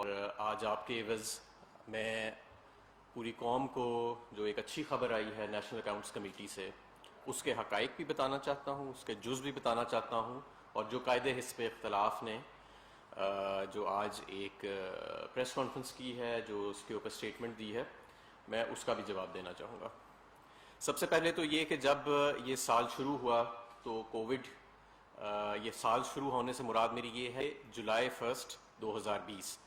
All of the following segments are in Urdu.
اور آج آپ کے عوض میں پوری قوم کو جو ایک اچھی خبر آئی ہے نیشنل اکاؤنٹس کمیٹی سے، اس کے حقائق بھی بتانا چاہتا ہوں، اس کے جز بھی بتانا چاہتا ہوں، اور جو قاعدے حزب اختلاف نے جو آج ایک پریس کانفرنس کی ہے، جو اس کے اوپر سٹیٹمنٹ دی ہے، میں اس کا بھی جواب دینا چاہوں گا۔ سب سے پہلے تو یہ کہ جب یہ سال شروع ہوا تو کووڈ، یہ سال شروع ہونے سے مراد میری یہ ہے جولائی 1 2020،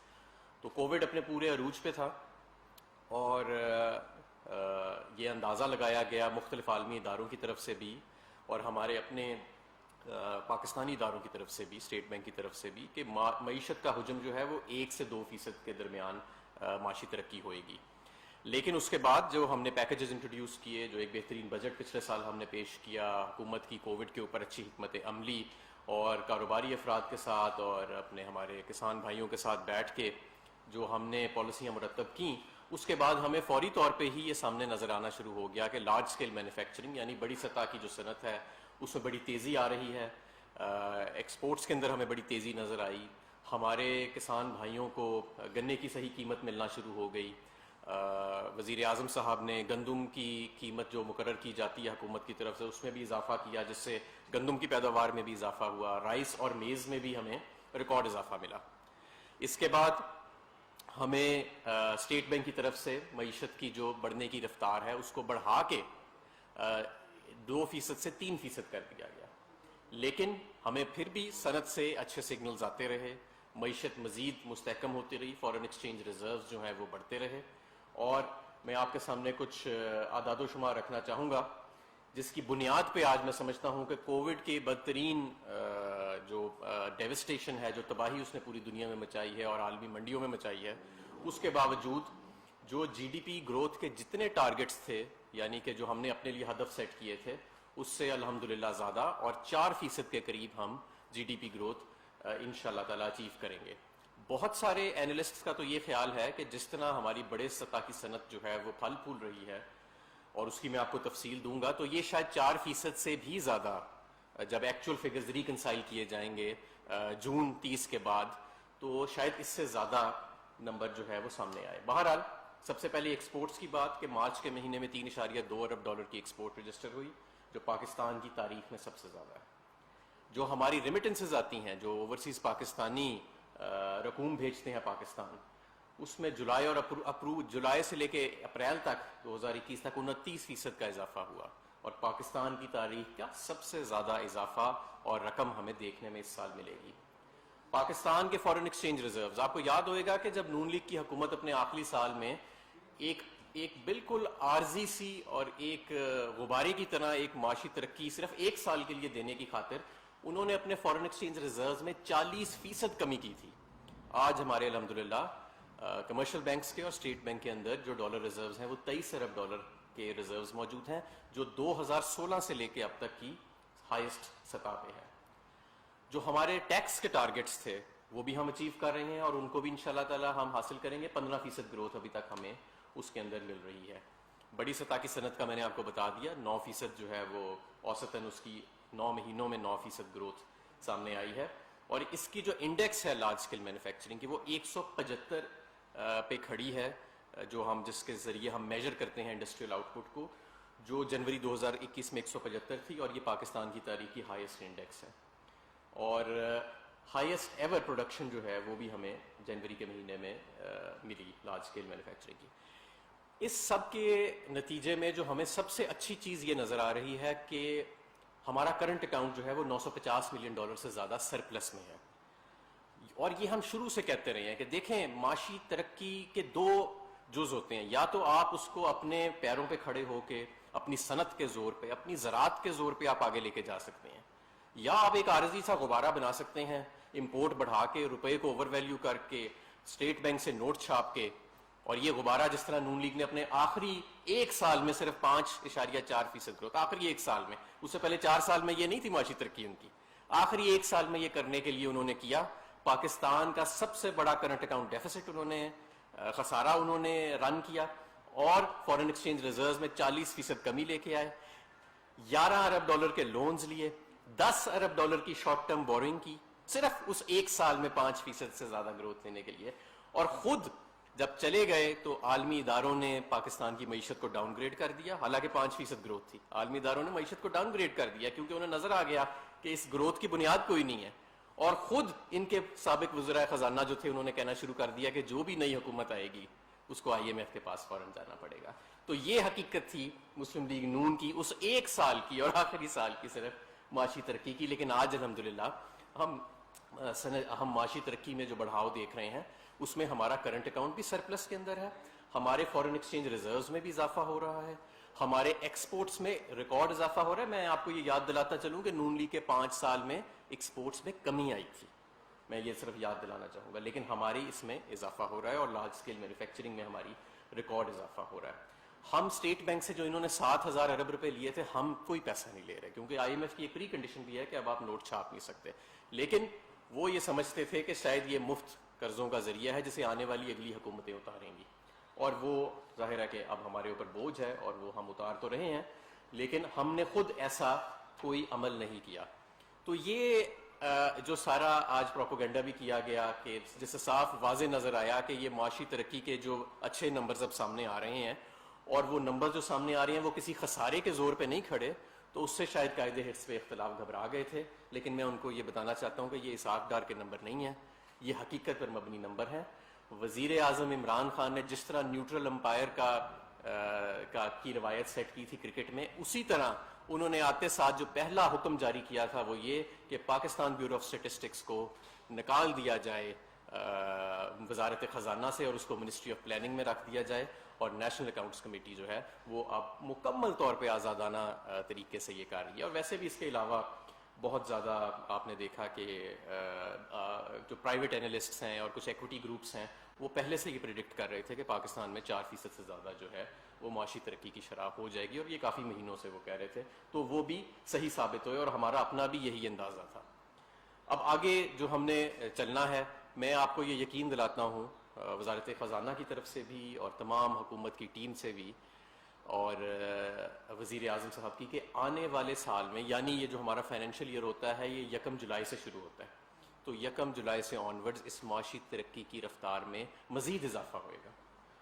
تو کووڈ اپنے پورے عروج پہ تھا، اور یہ اندازہ لگایا گیا مختلف عالمی اداروں کی طرف سے بھی اور ہمارے اپنے پاکستانی اداروں کی طرف سے بھی، اسٹیٹ بینک کی طرف سے بھی، کہ معیشت کا حجم جو ہے وہ 1 سے 2% کے درمیان معاشی ترقی ہوئے گی۔ لیکن اس کے بعد جو ہم نے پیکیجز انٹروڈیوس کیے، جو ایک بہترین بجٹ پچھلے سال ہم نے پیش کیا، حکومت کی کووڈ کے اوپر اچھی حکمت عملی اور کاروباری افراد کے ساتھ اور اپنے ہمارے کسان بھائیوں کے ساتھ بیٹھ کے جو ہم نے پالیسیاں مرتب کیں، اس کے بعد ہمیں فوری طور پہ ہی یہ سامنے نظر آنا شروع ہو گیا کہ لارج اسکیل مینوفیکچرنگ یعنی بڑی سطح کی جو صنعت ہے اس میں بڑی تیزی آ رہی ہے۔ ایکسپورٹس کے اندر ہمیں بڑی تیزی نظر آئی، ہمارے کسان بھائیوں کو گنے کی صحیح قیمت ملنا شروع ہو گئی۔ وزیر اعظم صاحب نے گندم کی قیمت جو مقرر کی جاتی ہے حکومت کی طرف سے، اس میں بھی اضافہ کیا، جس سے گندم کی پیداوار میں بھی اضافہ ہوا، رائس اور میز میں بھی ہمیں ریکارڈ اضافہ ملا۔ اس کے بعد ہمیں اسٹیٹ بینک کی طرف سے معیشت کی جو بڑھنے کی رفتار ہے اس کو بڑھا کے 2% سے 3% کر دیا گیا، لیکن ہمیں پھر بھی صنعت سے اچھے سگنلز آتے رہے، معیشت مزید مستحکم ہوتی رہی، فارن ایکسچینج ریزروز جو ہیں وہ بڑھتے رہے، اور میں آپ کے سامنے کچھ اعداد و شمار رکھنا چاہوں گا جس کی بنیاد پہ آج میں سمجھتا ہوں کہ کووڈ کے بدترین جو ڈیوسٹیشن ہے، جو تباہی اس نے پوری دنیا میں مچائی ہے اور عالمی منڈیوں میں مچائی ہے، اس کے باوجود جو جی ڈی پی گروتھ کے جتنے ٹارگٹس تھے، یعنی کہ جو ہم نے اپنے لیے ہدف سیٹ کیے تھے، اس سے الحمدللہ زیادہ اور 4% کے قریب ہم جی ڈی پی گروتھ انشاءاللہ تعالیٰ اچیو کریں گے۔ بہت سارے اینالسٹس کا تو یہ خیال ہے کہ جس طرح ہماری بڑے سطح کی صنعت جو ہے وہ پھل پھول رہی ہے، اور اس کی میں آپ کو تفصیل دوں گا، تو یہ شاید 4% سے بھی زیادہ جب ایکچول فگرز ریکنسائل کیے جائیں گے جون 30 کے بعد، تو شاید اس سے زیادہ نمبر جو ہے وہ سامنے آئے۔ بہرحال سب سے پہلے ایکسپورٹس کی بات، کہ مارچ کے مہینے میں $3.2 ارب کی ایکسپورٹ رجسٹر ہوئی، جو پاکستان کی تاریخ میں سب سے زیادہ ہے۔ جو ہماری ریمیٹنسز آتی ہیں، جو اوورسیز پاکستانی رقوم بھیجتے ہیں پاکستان، اس میں جولائی اور جولائی سے لے کے اپریل تک 2021 تک 29% کا اضافہ ہوا، اور پاکستان کی تاریخ کا سب سے زیادہ اضافہ اور رقم ہمیں دیکھنے میں اس سال ملے گی۔ پاکستان کے فارن ایکسچینج ریزروز، آپ کو یاد ہوئے گا کہ جب نون لیگ کی حکومت اپنے آخری سال میں ایک بالکل عارضی سی اور ایک غبارے کی طرح ایک معاشی ترقی صرف 1 سال کے لیے دینے کی خاطر انہوں نے اپنے فارن ایکسچینج ریزروز میں 40% کمی کی تھی۔ آج ہمارے الحمدللہ کمرشل بینکس کے اور اسٹیٹ بینک کے اندر جو ڈالر ریزروز ہیں وہ $23 ارب کے ریزروز موجود ہیں، جو 2016 سے لے کے اب تک کی ہائیسٹ سطح پہ ہے۔ جو ہمارے ٹیکس کے ٹارگٹس تھے وہ بھی ہم اچیو کر رہے ہیں، اور ان کو بھی انشاءاللہ تعالی ہم حاصل کریں گے۔ 15% گروتھ ابھی تک ہمیں اس کے اندر مل رہی ہے۔ بڑی سطح کی صنعت کا میں نے آپ کو بتا دیا، 9% جو ہے وہ اوسطاً اس کی 9 مہینوں میں 9% گروتھ سامنے آئی ہے، اور اس کی جو انڈیکس ہے لارج اسکیل مینوفیکچرنگ کی وہ 175 پہ کھڑی ہے، جو ہم جس کے ذریعے ہم میجر کرتے ہیں انڈسٹریل آؤٹ پٹ کو، جو جنوری 2021 میں 175 تھی، اور یہ پاکستان کی تاریخ کی ہائیسٹ انڈیکس ہے، اور ہائیسٹ ایور پروڈکشن جو ہے وہ بھی ہمیں جنوری کے مہینے میں ملی لارج اسکیل مینوفیکچرنگ کی۔ اس سب کے نتیجے میں جو ہمیں سب سے اچھی چیز یہ نظر آ رہی ہے کہ ہمارا کرنٹ اکاؤنٹ جو ہے وہ $950 ملین سے زیادہ سرپلس میں ہے، اور یہ ہم شروع سے کہتے رہے ہیں کہ دیکھیں معاشی ترقی کے 2 جز ہوتے ہیں، یا تو آپ اس کو اپنے پیروں پہ کھڑے ہو کے اپنی صنعت کے زور پہ، اپنی زراعت کے زور پہ آپ آگے لے کے جا سکتے ہیں، یا آپ ایک عارضی سا غبارہ بنا سکتے ہیں، امپورٹ بڑھا کے، روپے کو اوور ویلیو کر کے، اسٹیٹ بینک سے نوٹ چھاپ کے، اور یہ غبارہ جس طرح نون لیگ نے اپنے آخری 1 سال میں صرف 5.4% گروتھ، آخری 1 سال میں، اس سے پہلے 4 سال میں یہ نہیں تھی معاشی ترقی ان کی، آخری 1 سال میں یہ کرنے کے لیے انہوں نے کیا۔ پاکستان کا سب سے بڑا کرنٹ اکاؤنٹ ڈیفیسٹ انہوں نے خسارہ انہوں نے رن کیا، اور فارن ایکسچینج ریزروز میں 40% کمی لے کے آئے، $11 ارب کے لونز لیے، $10 ارب کی شارٹ ٹرم بورنگ کی، صرف اس 1 سال میں 5% سے زیادہ گروتھ لینے کے لیے، اور خود جب چلے گئے تو عالمی اداروں نے پاکستان کی معیشت کو ڈاؤن گریڈ کر دیا، حالانکہ 5% گروتھ تھی، عالمی اداروں نے معیشت کو ڈاؤن گریڈ کر دیا کیونکہ انہیں نظر آ گیا کہ اس گروتھ کی بنیاد کوئی نہیں ہے. اور خود ان کے سابق وزراء خزانہ جو تھے انہوں نے کہنا شروع کر دیا کہ جو بھی نئی حکومت آئے گی اس کو IMF کے پاس فوراً جانا پڑے گا. تو یہ حقیقت تھی مسلم لیگ نون کی اس ایک سال کی اور آخری سال کی صرف معاشی ترقی کی. لیکن آج الحمدللہ ہم معاشی ترقی میں جو بڑھاؤ دیکھ رہے ہیں اس میں ہمارا کرنٹ اکاؤنٹ بھی سرپلس کے اندر ہے، ہمارے فورن ایکسچینج ریزروز میں بھی اضافہ ہو رہا ہے، ہمارے ایکسپورٹس میں ریکارڈ اضافہ ہو رہا ہے. میں آپ کو یہ یاد دلاتا چلوں کہ نون لیگ کے 5 سال میں ایکسپورٹس میں کمی آئی تھی، میں یہ صرف یاد دلانا چاہوں گا، لیکن ہماری اس میں اضافہ ہو رہا ہے اور لارج اسکیل مینوفیکچرنگ میں ہماری ریکارڈ اضافہ ہو رہا ہے. ہم اسٹیٹ بینک سے جو انہوں نے 7,000 ارب روپے لیے تھے ہم کوئی پیسہ نہیں لے رہے کیونکہ IMF کی ایک پری کنڈیشن بھی ہے کہ اب آپ نوٹ چھاپ نہیں سکتے. لیکن وہ یہ سمجھتے تھے کہ شاید یہ مفت قرضوں کا ذریعہ ہے جسے آنے والی اگلی حکومتیں اتاریں گی، اور وہ ظاہر ہے کہ اب ہمارے اوپر بوجھ ہے اور وہ ہم اتار تو رہے ہیں، لیکن ہم نے خود ایسا کوئی عمل نہیں کیا. تو یہ جو سارا آج پروپیگنڈا بھی کیا گیا کہ جس سے صاف واضح نظر آیا کہ یہ معاشی ترقی کے جو اچھے نمبرز اب سامنے آ رہے ہیں اور وہ نمبر جو سامنے آ رہے ہیں وہ کسی خسارے کے زور پہ نہیں کھڑے، تو اس سے شاید قائد حرص پہ اختلاف گھبرا گئے تھے. لیکن میں ان کو یہ بتانا چاہتا ہوں کہ یہ اسحاق ڈار کے نمبر نہیں ہیں، یہ حقیقت پر مبنی نمبر ہیں. وزیر اعظم عمران خان نے جس طرح نیوٹرل امپائر کی روایت سیٹ کی تھی کرکٹ میں، اسی طرح انہوں نے آتے ساتھ جو پہلا حکم جاری کیا تھا وہ یہ کہ پاکستان بیورو آف اسٹیٹسٹکس کو نکال دیا جائے وزارت خزانہ سے اور اس کو منسٹری آف پلاننگ میں رکھ دیا جائے، اور نیشنل اکاؤنٹس کمیٹی جو ہے وہ اب مکمل طور پہ آزادانہ طریقے سے یہ کر رہی ہے. اور ویسے بھی اس کے علاوہ بہت زیادہ آپ نے دیکھا کہ جو پرائیویٹ اینالسٹس ہیں اور کچھ ایکوٹی گروپس ہیں وہ پہلے سے یہ پریڈکٹ کر رہے تھے کہ پاکستان میں 4% سے زیادہ جو ہے وہ معاشی ترقی کی شرح ہو جائے گی، اور یہ کافی مہینوں سے وہ کہہ رہے تھے، تو وہ بھی صحیح ثابت ہوئے اور ہمارا اپنا بھی یہی اندازہ تھا. اب آگے جو ہم نے چلنا ہے، میں آپ کو یہ یقین دلاتا ہوں وزارت خزانہ کی طرف سے بھی اور تمام حکومت کی ٹیم سے بھی اور وزیر اعظم صاحب کی، کہ آنے والے سال میں، یعنی یہ جو ہمارا فائنینشیل ایئر ہوتا ہے یہ 1 جولائی سے شروع ہوتا ہے، تو 1 جولائی سے آنورڈز اس معاشی ترقی کی رفتار میں مزید اضافہ ہوئے گا.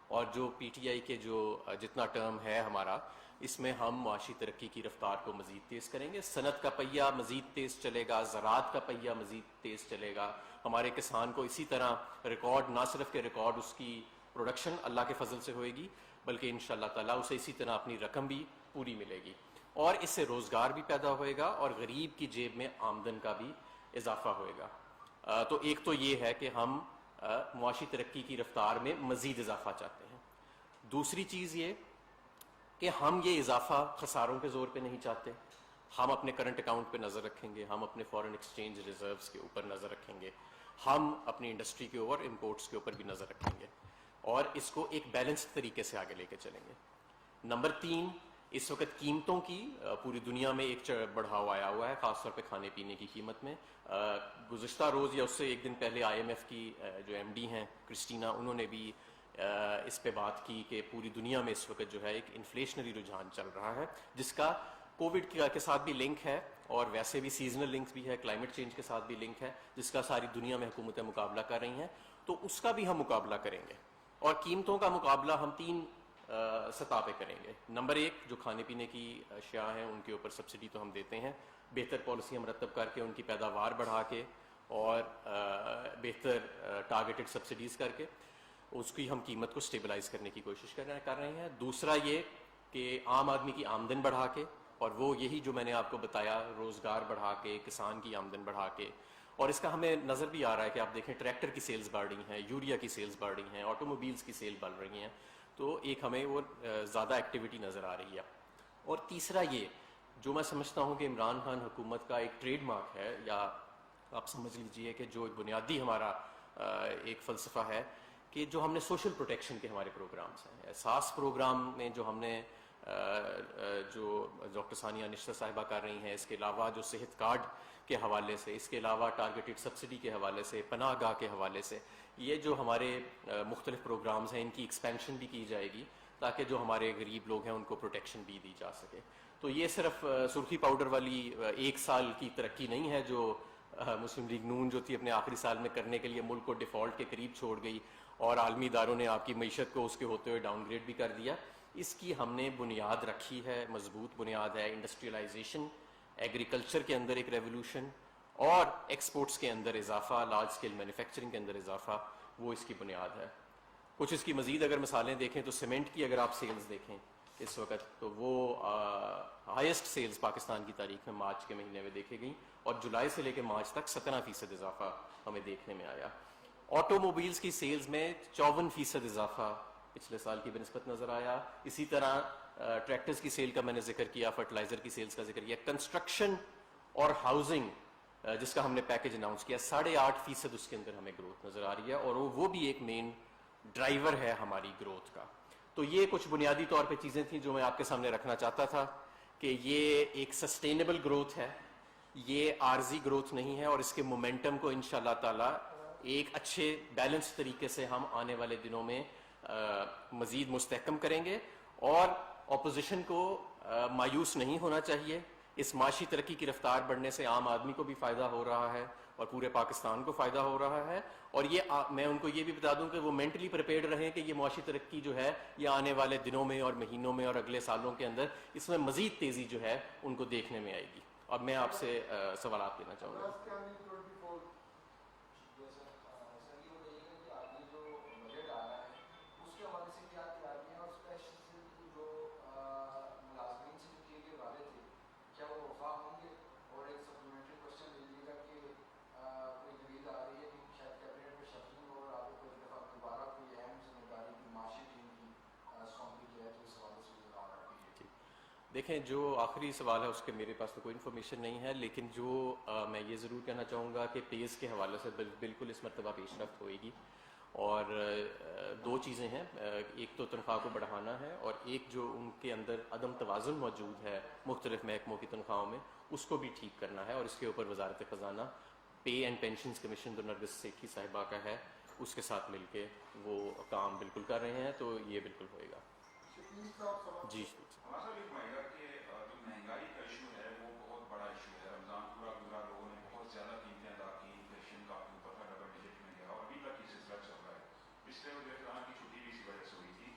اور جو PTI کے جو جتنا ٹرم ہے ہمارا، اس میں ہم معاشی ترقی کی رفتار کو مزید تیز کریں گے. صنعت کا پہیہ مزید تیز چلے گا، زراعت کا پہیہ مزید تیز چلے گا. ہمارے کسان کو اسی طرح ریکارڈ، نہ صرف کہ ریکارڈ اس کی پروڈکشن اللہ کے فضل سے ہوئے گی، بلکہ انشاءاللہ تعالیٰ اسے اسی طرح اپنی رقم بھی پوری ملے گی، اور اس سے روزگار بھی پیدا ہوئے گا اور غریب کی جیب میں آمدن کا بھی اضافہ ہوئے گا. تو ایک تو یہ ہے کہ ہم معاشی ترقی کی رفتار میں مزید اضافہ چاہتے ہیں. دوسری چیز یہ کہ ہم یہ اضافہ خساروں کے زور پہ نہیں چاہتے. ہم اپنے کرنٹ اکاؤنٹ پہ نظر رکھیں گے، ہم اپنے فورن ایکسچینج ریزروز کے اوپر نظر رکھیں گے، ہم اپنی انڈسٹری کے اوپر، امپورٹس کے اوپر بھی نظر رکھیں گے، اور اس کو ایک بیلنسڈ طریقے سے آگے لے کے چلیں گے. نمبر 3، اس وقت قیمتوں کی پوری دنیا میں ایک بڑھاؤ آیا ہوا ہے، خاص طور پہ کھانے پینے کی قیمت میں. گزشتہ روز یا اس سے ایک دن پہلے IMF کی جو MD ہیں کرسٹینا، انہوں نے بھی اس پہ بات کی کہ پوری دنیا میں اس وقت جو ہے ایک انفلیشنری رجحان چل رہا ہے، جس کا کووڈ کے ساتھ بھی لنک ہے اور ویسے بھی سیزنل لنکس بھی ہے، کلائمیٹ چینج کے ساتھ بھی لنک ہے، جس کا ساری دنیا میں حکومتیں مقابلہ کر رہی ہیں. تو اس کا بھی ہم مقابلہ کریں گے، اور قیمتوں کا مقابلہ ہم 3 سطح پہ کریں گے. نمبر 1، جو کھانے پینے کی اشیاء ہیں ان کے اوپر سبسڈی تو ہم دیتے ہیں، بہتر پالیسی مرتب کر کے ان کی پیداوار بڑھا کے اور بہتر ٹارگیٹڈ سبسڈیز کر کے اس کی ہم قیمت کو سٹیبلائز کرنے کی کوشش کر رہے ہیں. دوسرا یہ کہ عام آدمی کی آمدن بڑھا کے، اور وہ یہی جو میں نے آپ کو بتایا، روزگار بڑھا کے، کسان کی آمدن بڑھا کے. اور اس کا ہمیں نظر بھی آ رہا ہے کہ آپ دیکھیں ٹریکٹر کی سیلز بڑھ رہی ہیں، یوریا کی سیلز بڑھ رہی ہیں، آٹو موبائلز کی سیل بڑھ رہی ہیں، تو ایک ہمیں وہ زیادہ ایکٹیویٹی نظر آ رہی ہے. اور تیسرا یہ جو میں سمجھتا ہوں کہ عمران خان حکومت کا ایک ٹریڈ مارک ہے، یا آپ سمجھ لیجئے کہ جو بنیادی ہمارا ایک فلسفہ ہے، کہ جو ہم نے سوشل پروٹیکشن کے ہمارے پروگرامز ہیں. احساس پروگرام میں جو ہم نے جو ڈاکٹر ثانیہ نشتر صاحبہ کر رہی ہیں، اس کے علاوہ جو صحت کارڈ کے حوالے سے، اس کے علاوہ ٹارگیٹڈ سبسڈی کے حوالے سے، پناہ گاہ کے حوالے سے، یہ جو ہمارے مختلف پروگرامز ہیں ان کی ایکسپینشن بھی کی جائے گی تاکہ جو ہمارے غریب لوگ ہیں ان کو پروٹیکشن بھی دی جا سکے. تو یہ صرف سرخی پاؤڈر والی 1 سال کی ترقی نہیں ہے جو مسلم لیگ نون جو تھی اپنے آخری سال میں کرنے کے لیے ملک کو ڈیفالٹ کے قریب چھوڑ گئی اور عالمی اداروں نے آپ کی معیشت کو اس کے ہوتے ہوئے ڈاؤن گریڈ بھی کر دیا. اس کی ہم نے بنیاد رکھی ہے, مضبوط بنیاد ہے. انڈسٹریلائزیشن, ایگریکلچر کے اندر ایک ریولوشن اور ایکسپورٹس کے اندر اضافہ, لارج اسکیل مینوفیکچرنگ کے اندر اضافہ, وہ اس کی بنیاد ہے. کچھ اس کی مزید اگر مثالیں دیکھیں تو سیمنٹ کی اگر آپ سیلز دیکھیں اس وقت تو وہ ہائیسٹ سیلز پاکستان کی تاریخ میں مارچ کے مہینے میں دیکھی گئیں اور جولائی سے لے کے مارچ تک 17% اضافہ ہمیں دیکھنے میں آیا. آٹو موبائلز کی سیلز میں 54% اضافہ پچھلے سال کی بنسبت نظر آیا. اسی طرح ٹریکٹرز کی سیل کا میں نے ذکر کیا, فرٹیلائزر کی سیلز کا ذکر کیا. کنسٹرکشن اور ہاؤسنگ جس کا ہم نے پیکج اناؤنس کیا 8.5% اس کے اندر ہمیں گروتھ نظر آ رہی ہے اور وہ بھی ایک مین ڈرائیور ہے ہماری گروتھ کا. تو یہ کچھ بنیادی طور پہ چیزیں تھیں جو میں آپ کے سامنے رکھنا چاہتا تھا کہ یہ ایک سسٹینیبل گروتھ ہے, یہ عارضی گروتھ نہیں ہے اور اس کے مومنٹم کو انشاءاللہ تعالی ایک اچھے بیلنس طریقے سے ہم آنے والے دنوں میں مزید مستحکم کریں گے. اور اپوزیشن کو مایوس نہیں ہونا چاہیے. اس معاشی ترقی کی رفتار بڑھنے سے عام آدمی کو بھی فائدہ ہو رہا ہے اور پورے پاکستان کو فائدہ ہو رہا ہے. اور یہ میں ان کو یہ بھی بتا دوں کہ وہ مینٹلی پریپیئرڈ رہیں کہ یہ معاشی ترقی جو ہے یہ آنے والے دنوں میں اور مہینوں میں اور اگلے سالوں کے اندر اس میں مزید تیزی جو ہے ان کو دیکھنے میں آئے گی. اب میں آپ سے سوالات لینا چاہوں گا. دیکھیں جو آخری سوال ہے اس کے میرے پاس تو کوئی انفارمیشن نہیں ہے, لیکن جو میں یہ ضرور کہنا چاہوں گا کہ پیز کے حوالے سے بالکل اس مرتبہ پیش رفت ہوئے گی. اور دو چیزیں ہیں, ایک تو تنخواہ کو بڑھانا ہے اور ایک جو ان کے اندر عدم توازن موجود ہے مختلف محکموں کی تنخواہوں میں اس کو بھی ٹھیک کرنا ہے. اور اس کے اوپر وزارت خزانہ پے اینڈ پینشنز کمیشن جو نرگس سیٹھی صاحبہ کا ہے اس کے ساتھ مل کے وہ کام بالکل کر رہے ہیں, تو یہ بالکل ہوئے گا. جی مہنگائی کا ایشو ہے وہ بہت بڑا ایشو ہے. رمضان پورا گزرا, لوگوں نے بہت زیادہ قیمتیں ادا کی, انفلیشن کافی اوپر تھا, ڈبل ڈیجٹ میں گیا اور ابھی تک یہ سلسلہ چل رہا ہے. پچھلے رمضان کی چھٹی بھی اسی وجہ سے ہوئی تھی.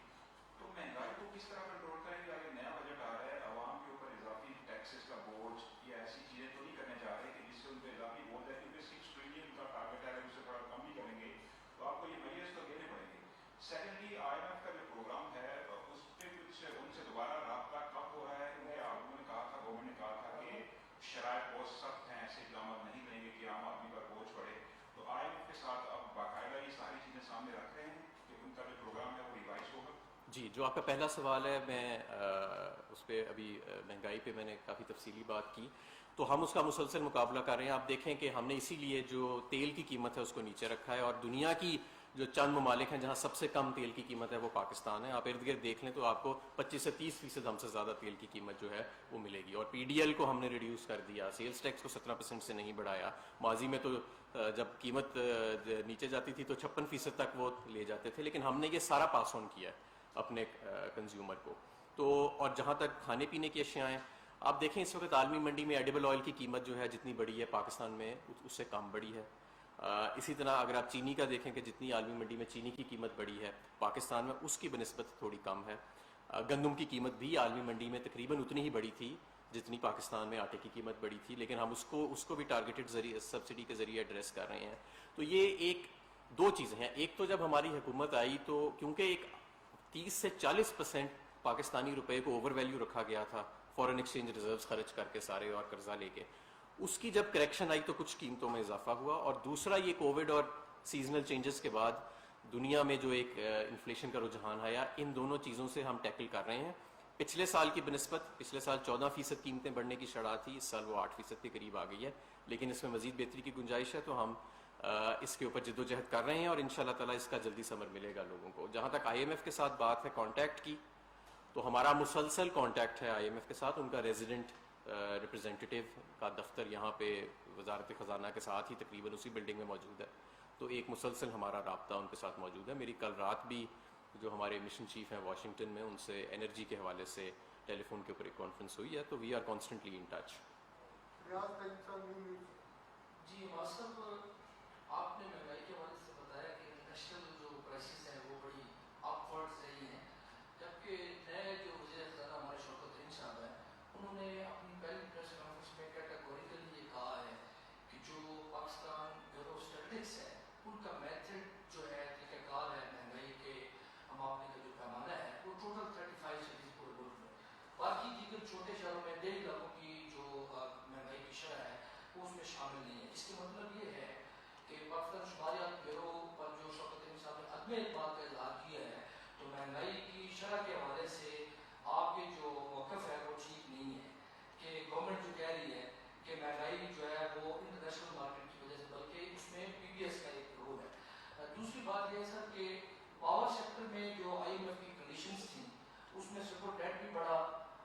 تو مہنگائی کو کس طرح کنٹرول کریں گے؟ اگر نیا بجٹ آ رہا ہے, عوام کے اوپر اضافی ٹیکسز کا بوجھ یا ایسی چیزیں تو نہیں کرنے جا رہے کہ جس سے ان پہ اضافی بوجھ ہے, کیونکہ 6 ٹریلین کا ٹارگیٹ ہے, اگر اسے تھوڑا کم بھی کریں گے تو آپ کو یہ میجرز تو دینے پڑیں گے. سیکنڈلی IMF کا جو پروگرام ہے اس پہ کچھ ان سے دوبارہ رابطہ کب ہو رہا ہے؟ کیونکہ آپ نے کہا تھا, گورنمنٹ نے کہا تھا کہ شرائط بہت سخت ہیں, ایسے اقدامات نہیں لیں گے کہ عام آدمی پر بوجھ پڑے. تو IMF کے ساتھ اب باقاعدہ یہ ساری چیزیں سامنے رکھ رہے ہیں کہ ان کا جو پروگرام ہے وہ ریوائز ہوگا. جی, جو آپ کا پہلا سوال ہے میں اس پہ ابھی مہنگائی پہ میں نے کافی تفصیلی بات کی, تو ہم اس کا مسلسل مقابلہ کر رہے ہیں. آپ دیکھیں کہ ہم نے اسی لیے جو تیل کی قیمت ہے اس کو نیچے رکھا ہے, اور دنیا کی جو چند ممالک ہیں جہاں سب سے کم تیل کی قیمت ہے وہ پاکستان ہے. آپ ارد گرد دیکھ لیں تو آپ کو 25 سے 30% ہم سے زیادہ تیل کی قیمت جو ہے وہ ملے گی. اور PDL کو ہم نے ریڈیوس کر دیا, سیلز ٹیکس کو 17% سے نہیں بڑھایا. ماضی میں تو جب قیمت نیچے جاتی تھی تو 56% تک وہ لے جاتے تھے, لیکن ہم نے یہ سارا پاس آن کیا ہے اپنے کنزیومر کو. تو اور جہاں تک کھانے پینے کی اشیاء ہیں, آپ دیکھیں اس وقت عالمی منڈی میں ایڈیبل آئل کی قیمت جو ہے جتنی بڑی ہے پاکستان میں اس سے کم بڑی ہے. اسی طرح اگر آپ چینی کا دیکھیں کہ جتنی عالمی منڈی میں چینی کی قیمت بڑی ہے پاکستان میں اس کی بنسبت تھوڑی کم ہے. گندم کی قیمت بھی عالمی منڈی میں تقریباً اتنی ہی بڑی تھی جتنی پاکستان میں آٹے کی قیمت بڑی تھی, لیکن ہم اس کو بھی ٹارگیٹڈ سبسڈی کے ذریعے ایڈریس کر رہے ہیں. تو یہ دو چیزیں ہیں. ایک تو جب ہماری حکومت آئی تو کیونکہ ایک 30 سے 40% پاکستانی روپے کو اوور ویلیو رکھا گیا تھا فورن ایکسچینج ریزروز خرچ کر کے سارے اور قرضہ لے کے, اس کی جب کریکشن آئی تو کچھ قیمتوں میں اضافہ ہوا. اور دوسرا یہ کووڈ اور سیزنل چینجز کے بعد دنیا میں جو ایک انفلیشن کا رجحان آیا, ان دونوں چیزوں سے ہم ٹیکل کر رہے ہیں. پچھلے سال کی بنسبت پچھلے سال 14% قیمتیں بڑھنے کی شرح تھی, اس سال وہ 8% کے قریب آ گئی ہے, لیکن اس میں مزید بہتری کی گنجائش ہے. تو ہم اس کے اوپر جد و جہد کر رہے ہیں اور انشاءاللہ تعالی اس کا جلدی ثمر ملے گا لوگوں کو. جہاں تک IMF کے ساتھ بات ہے کانٹیکٹ کی, تو ہمارا مسلسل کانٹیکٹ ہے IMF کے ساتھ. ان کا ریزیڈنٹ ریپرزینٹیٹیو کا دفتر یہاں پہ وزارت خزانہ کے ساتھ ہی تقریباً اسی بلڈنگ میں موجود ہے, تو ایک مسلسل ہمارا رابطہ ان کے ساتھ موجود ہے. میری کل رات بھی جو ہمارے مشن چیف ہیں واشنگٹن میں, ان سے انرجی کے حوالے سے ٹیلی فون کے اوپر ایک کانفرنس ہوئی ہے, تو we are constantly in touch. جی واصف آپ نے مہنگائی کے حوالے سے بتایا کہ انٹرنیشنل جو پرائسز ہیں وہ بڑی اپ ورڈ رہی ہیں، جبکہ نئے جو وزیر خزانہ ہمارے شوکت ترین صاحب ہیں انہوں نے اپنی پہلی پریس کانفرنس میں کیٹاگوریکلی یہ کہا ہے کہ جو پاکستان بیورو اسٹیٹسٹکس ہے ان کا میتھڈ جو ہے طریقہ کار ہے مہنگائی کے ہم آپ کا جو پیمانہ ہے وہ ٹوٹل 35 سٹیز پورے ملک میں، باقی دیگر چھوٹے شہروں میں 1.5 لاکھوں کی جو مہنگائی کی شرح ہے وہ اس میں شامل نہیں ہے۔ اس کا مطلب یہ ہے کہ پاکستان شماریات بیورو پر جو شوکت ترین صاحب نے عدم اعتماد کا اظہار کیا ہے تو مہنگائی کی شرح کے حوالے سے آپ کے جو موقف ہے وہ ٹھیک نہیں ہے کہ گورنمنٹ جو کہہ رہی ہے کہ مہنگائی جو ہے وہ انٹرنیشنل مارکیٹ کی وجہ سے، بلکہ اس میں پی بی ایس کا ایک رول ہے۔ دوسری بات یہ ہے سر کہ پاور سیکٹر میں جو آئی ایم ایف کی کنڈیشنز تھیں اس میں سپر ڈیٹ بھی بڑھا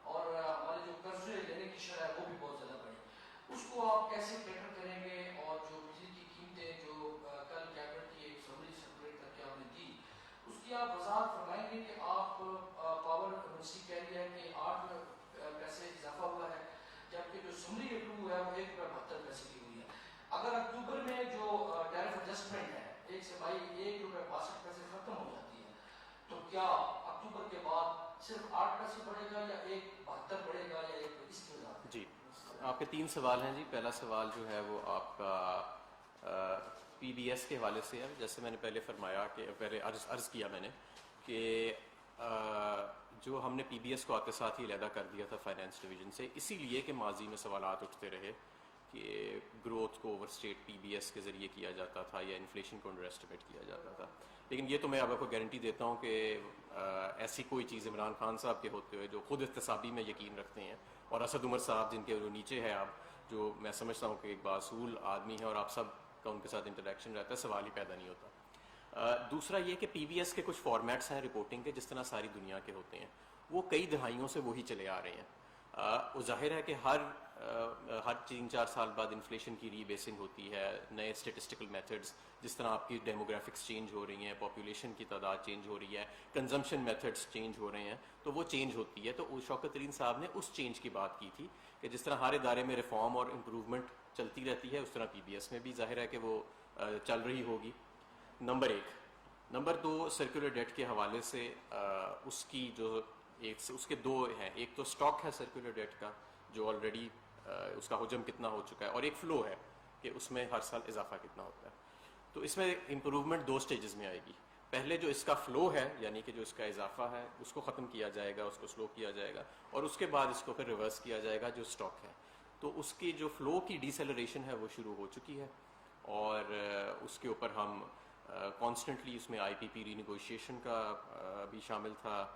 اور ہمارے جو قرضے لینے کی شرح ہے وہ بھی بہت زیادہ بڑھی، اس کو آپ کیسے بیٹر کریں گے؟ اور جو بجلی کی قیمتیں جو کل کیبنٹ کی ایک سمری سیپریٹ کر کے آپ نے دی اس کی آپ وضاحت فرمائیں گے کہ آپ پاور منسٹری کہہ رہی ہے کہ 8 پیسے اضافہ ہوا ہے جبکہ جو سمری اپروو ہے وہ 1.72 کی ہوئی ہے۔ اگر اکتوبر میں جو ٹیرف ایڈجسٹمنٹ ہے 1 سے 1.62 ختم ہو جاتی ہے تو کیا اکتوبر کے بعد صرف 8 پیسے بڑھے گا یا 1.72 بڑھے گا یا 1 اس کی وجہ؟ جی آپ کے 3 سوال ہیں جی۔ پہلا سوال جو ہے وہ آپ کا پی بی ایس کے حوالے سے ہے۔ جیسے میں نے پہلے فرمایا کہ پہلے عرض کیا میں نے کہ جو ہم نے پی بی ایس کو آپ کے ساتھ ہی علیحدہ کر دیا تھا فائنانس ڈویژن سے، اسی لیے کہ ماضی میں سوالات اٹھتے رہے کہ گروتھ کو اوور اسٹیٹ پی بی ایس کے ذریعے کیا جاتا تھا یا انفلیشن کو انڈر ایسٹیمیٹ کیا جاتا تھا، لیکن یہ تو میں آپ کو گارنٹی دیتا ہوں کہ ایسی کوئی چیز عمران خان صاحب کے ہوتے ہوئے جو خود احتسابی میں یقین رکھتے ہیں، اور اسد عمر صاحب جن کے جو نیچے ہے آپ، جو میں سمجھتا ہوں کہ ایک باصول آدمی ہے اور آپ سب کا ان کے ساتھ انٹریکشن رہتا ہے، سوال ہی پیدا نہیں ہوتا۔ دوسرا یہ کہ پی بی ایس کے کچھ فارمیٹس ہیں رپورٹنگ کے جس طرح ساری دنیا کے ہوتے ہیں، وہ کئی دہائیوں سے وہی چلے آ رہے ہیں۔ وہ ظاہر ہے کہ ہر 3-4 سال بعد انفلیشن کی ری بیسنگ ہوتی ہے، نئے اسٹیٹسٹیکل میتھڈز جس طرح آپ کی ڈیموگرافکس چینج ہو رہی ہیں، پاپولیشن کی تعداد چینج ہو رہی ہے، کنزمپشن میتھڈز چینج ہو رہے ہیں، تو وہ چینج ہوتی ہے۔ تو شوکت ترین صاحب نے اس چینج کی بات کی تھی کہ جس طرح ہر ادارے میں ریفارم اور امپروومنٹ چلتی رہتی ہے اس طرح پی بی ایس میں بھی ظاہر ہے کہ وہ چل رہی ہوگی۔ نمبر 1۔ نمبر 2، سرکولر ڈیٹ کے حوالے سے اس کی جو اس کے 2 ہیں، ایک تو سٹاک ہے سرکولر ڈیٹ کا جو آلریڈی اس کا حجم کتنا ہو چکا ہے، اور ایک فلو ہے کہ اس میں ہر سال اضافہ کتنا ہوتا ہے۔ تو اس میں امپروومنٹ 2 سٹیجز میں آئے گی۔ پہلے جو اس کا فلو ہے یعنی کہ جو اس کا اضافہ ہے اس کو ختم کیا جائے گا، اس کو سلو کیا جائے گا، اور اس کے بعد اس کو پھر ریورس کیا جائے گا جو سٹاک ہے۔ تو اس کی جو فلو کی ڈیسیلریشن ہے وہ شروع ہو چکی ہے، اور اس کے اوپر ہم کانسٹنٹلی اس میں آئی پی پی ری نیگوشیشن کا بھی شامل تھا،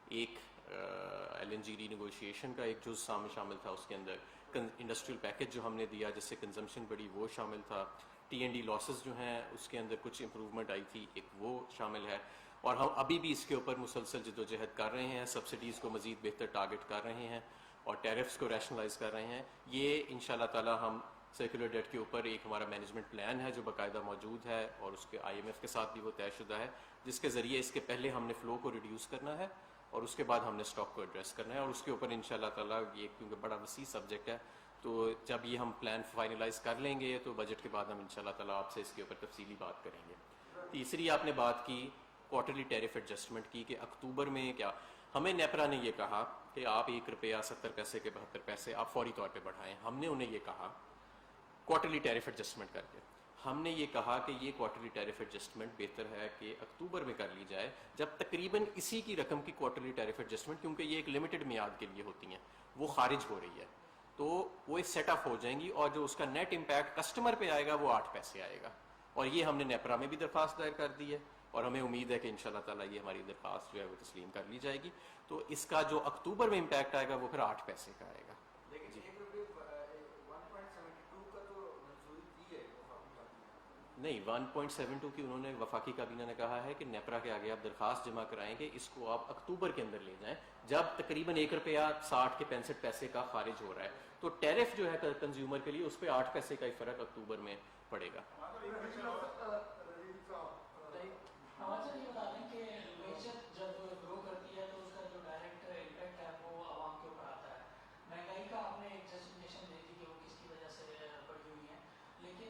ایک ایل این جی ری نیگوشیشن کا ایک جز شامل تھا، اس کے اندر انڈسٹریل پیکج جو ہم نے دیا جس سے کنزمپشن بڑی وہ شامل تھا، ٹی این ڈی لاسز جو ہیں اس کے اندر کچھ امپروومنٹ آئی تھی، ایک وہ شامل ہے، اور ہم ابھی بھی اس کے اوپر مسلسل جدوجہد کر رہے ہیں، سبسڈیز کو مزید بہتر ٹارگٹ کر رہے ہیں اور ٹیرفس کو ریشنلائز کر رہے ہیں۔ یہ انشاءاللہ تعالی ہم سرکولر ڈیٹ کے اوپر ایک ہمارا مینجمنٹ پلان ہے جو باقاعدہ موجود ہے، اور اس کے آئی ایم ایف کے ساتھ بھی وہ طے شدہ ہے، جس کے ذریعے اس کے پہلے ہم نے فلو کو ریڈیوس کرنا ہے اور اس کے بعد ہم نے اسٹاک کو ایڈریس کرنا ہے، اور اس کے اوپر انشاءاللہ تعالیٰ یہ کیونکہ بڑا وسیع سبجیکٹ ہے تو جب یہ ہم پلان فائنلائز کر لیں گے تو بجٹ کے بعد ہم انشاءاللہ تعالیٰ آپ سے اس کے اوپر تفصیلی بات کریں گے۔ تیسری آپ نے بات کی کوارٹرلی ٹیرف ایڈجسٹمنٹ کی کہ اکتوبر میں کیا، ہمیں نیپرا نے یہ کہا کہ آپ 1 روپیہ 70 پیسے کے 72 پیسے آپ فوری طور پہ بڑھائیں۔ ہم نے انہیں یہ کہا کوارٹرلی ٹیرف ایڈجسٹمنٹ کر کے، ہم نے یہ کہا کہ یہ کوارٹرلی ٹیرف ایڈجسٹمنٹ بہتر ہے کہ اکتوبر میں کر لی جائے جب تقریباً اسی کی رقم کی کوارٹرلی ٹیرف ایڈجسٹمنٹ، کیونکہ یہ ایک لمیٹڈ میعاد کے لیے ہوتی ہیں، وہ خارج ہو رہی ہے تو وہ سیٹ اپ ہو جائیں گی، اور جو اس کا نیٹ امپیکٹ کسٹمر پہ آئے گا وہ 8 پیسے آئے گا، اور یہ ہم نے نیپرا میں بھی درخواست دائر کر دی ہے، اور ہمیں امید ہے کہ انشاءاللہ تعالیٰ یہ ہماری درخواست جو ہے وہ تسلیم کر لی جائے گی، تو اس کا جو اکتوبر میں امپیکٹ آئے گا وہ پھر 8 پیسے کا آئے گا۔ نہیں، 1.72 کی انہوں نے وفاقی کابینہ نے کہا ہے کہ نیپرا کے آگے آپ درخواست جمع کرائیں کہ اس کو آپ اکتوبر کے اندر لے جائیں جب تقریباً 1 روپیہ 60 کے 65 پیسے کا خارج ہو رہا ہے، تو ٹیرف جو ہے کنزیومر کے لیے اس پہ 8 پیسے کا ہی فرق اکتوبر میں پڑے گا۔ ہمارے یہ بتا دیں کہ معیشت جب گرو کرتی ہے تو اس کا جو ڈائریکٹ امپیکٹ ہے وہ عوام کے اوپر آتا ہے۔ مہنگائی کا آپ نے ایک جسٹیفیکیشن دے دی کہ وہ کس کی وجہ سے بڑھی ہوئی ہے، لیکن